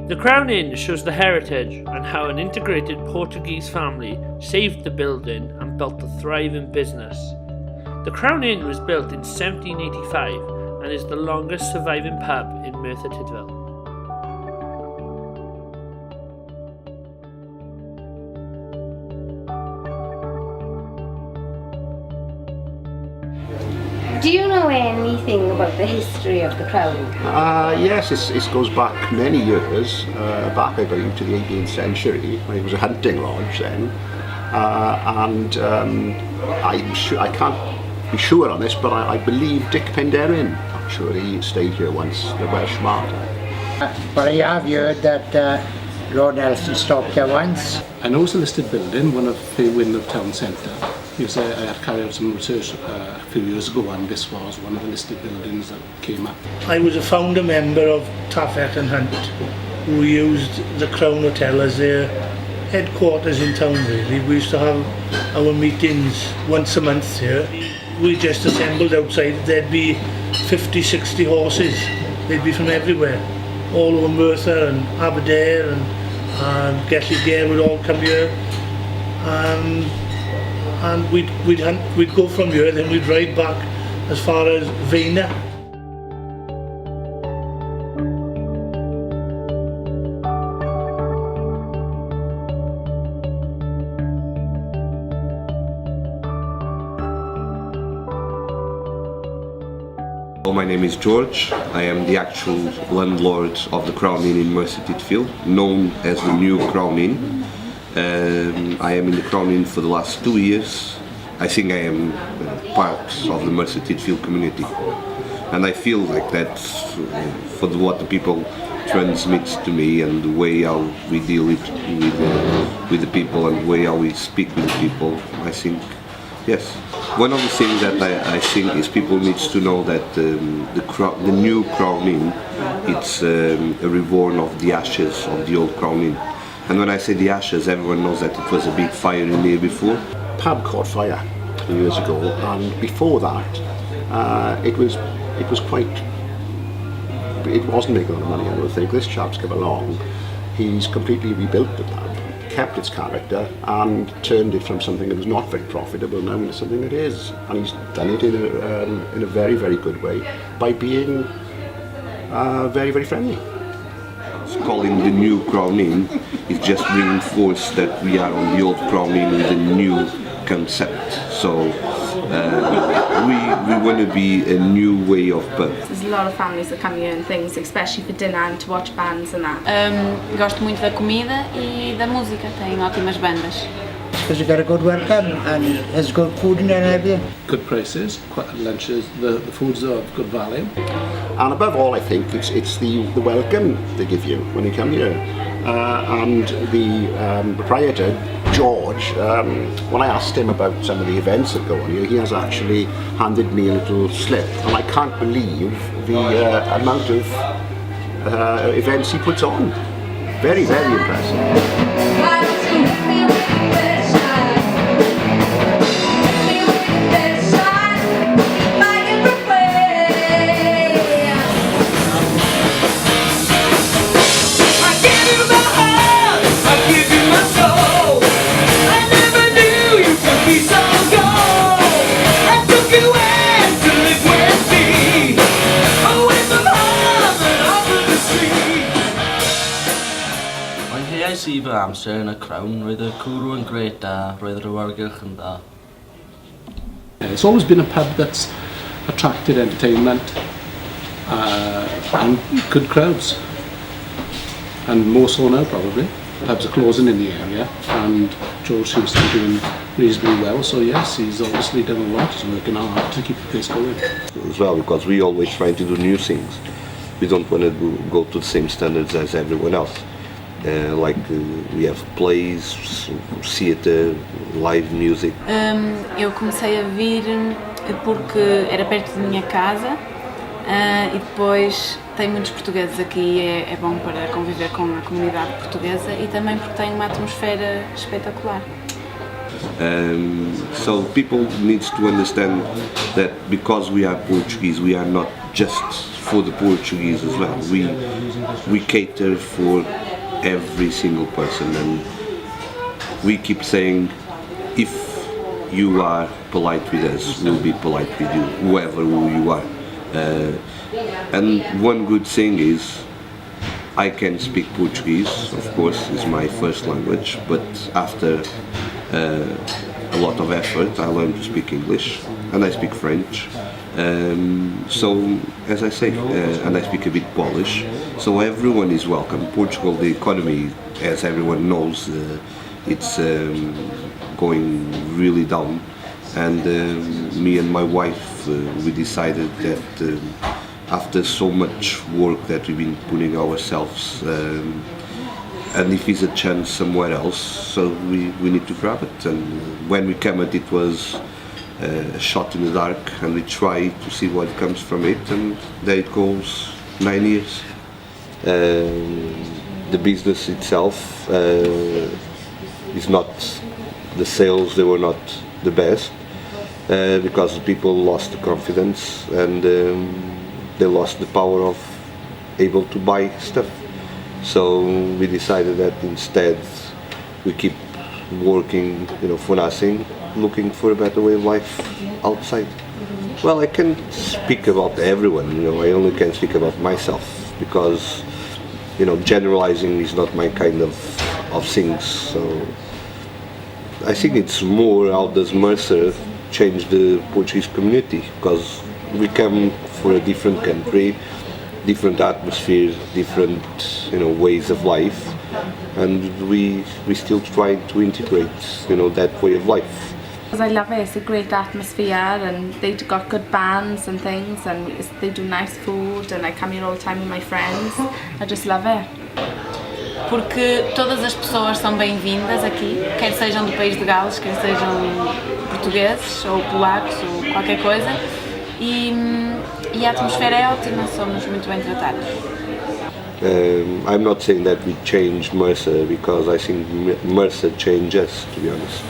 The Crown Inn shows the heritage and how an integrated Portuguese family saved the building and built a thriving business. The Crown Inn was built in 1785 and is the longest surviving pub in Merthyr Tydfil. Do you know anything about the history of the Crown? Yes, it goes back many years, back I believe to the 18th century. It was a hunting lodge then, and I can't be sure on this, but I believe Dick Penderyn actually stayed here once, the Welsh martyr. But I have heard that Lord Nelson stopped here once. I know it's a listed building, one of the Windmill Town Centre, because I had carried out some research a few years ago, and this was one of the listed buildings that came up. I was a founder member of Taffet and Hunt, who used the Crown Hotel as their headquarters in town really. We used to have our meetings once a month here. We just assembled outside, there'd be 50, 60 horses. They'd be from everywhere, all over Merthyr and Aberdare and Gelli Gair would all come here. And we'd go from here, then we'd ride back as far as Veina. My name is George. I am the actual landlord of the Crown Inn in Merthyr Tydfil, known as the New Crown Inn. I am in the Crown Inn for the last 2 years. I think I am part of the Merthyr Tydfil community, and I feel like that for what the people transmits to me and the way how we deal with the people and the way how we speak with the people. I think, yes. One of the things that I think is people needs to know that the new Crown Inn, it's a reborn of the ashes of the old Crown Inn. And when I say the ashes, everyone knows that it was a big fire in here before. Pub caught fire 2 years ago, and before that, it wasn't making a lot of money. I don't think this chap's come along. He's completely rebuilt the pub, kept its character, and turned it from something that was not very profitable now into something that is. And he's done it in a very, very good way by being very, very friendly. Calling the New Crown Inn is just reinforced that we are on the old Crown Inn with a new concept. So we want to be a new way of pub. There's a lot of families that come here and things, especially for dinner and to watch bands and that. Gosto muito da comida e da música, tem ótimas bandas. Because you got a good welcome and there's good food in there and everything. Good prices, lunches, the food's of good value. And above all, I think it's the welcome they give you when you come here. And the proprietor, George, when I asked him about some of the events that go on here, he has actually handed me a little slip, and I can't believe the amount of events he puts on. Very, very impressive. I fy amser yn y Crown, roedd y cwrw yn gret da, roedd yr awyrgylch yn da. It's always been a pub that's attracted entertainment and good crowds, and more so now probably. Pubs are closing in the area, and George seems to be doing reasonably well, so yes, he's obviously done a lot. He's working hard to keep the place going. As well, because we always try to do new things. We don't want to go to the same standards as everyone else. We have plays, theatre, live music. Eu comecei a vir porque era perto da minha casa e depois tem muitos portugueses aqui e é bom para conviver com a comunidade portuguesa e também porque tem uma atmosfera espetacular. So people need to understand that because we are Portuguese, we are not just for the Portuguese as well. We cater for every single person, and we keep saying, if you are polite with us, we'll be polite with you, whoever who you are. And one good thing is, I can speak Portuguese, of course, it's my first language, but after a lot of effort I learned to speak English, and I speak French. So, as I say, and I speak a bit Polish, so everyone is welcome. Portugal, the economy, as everyone knows, it's going really down, and me and my wife, we decided that after so much work that we've been putting ourselves, and if it's a chance somewhere else, so we need to grab it. And when we came at it was a shot in the dark, and we try to see what comes from it, and there it goes, 9 years. The business itself is not, the sales, they were not the best, because people lost the confidence, and they lost the power of able to buy stuff. So we decided that instead we keep working, for nothing, looking for a better way of life outside. Well, I can't speak about everyone, I only can speak about myself, because generalizing is not my kind of things. So I think it's more how does Mercer change the Portuguese community, because we come for a different country, different atmosphere, different ways of life, and we still try to integrate that way of life. Because I love it, it's a great atmosphere, and they've got good bands and things, and they do nice food, and I come here all the time with my friends. I just love it. Porque todas as pessoas são bem-vindas aqui, quer sejam do país de Gales, quer sejam portugueses ou polacos ou qualquer coisa, e a atmosfera é ótima, somos muito bem tratados. I'm not saying that we changed Mercer, because I think Mercer changed us, to be honest.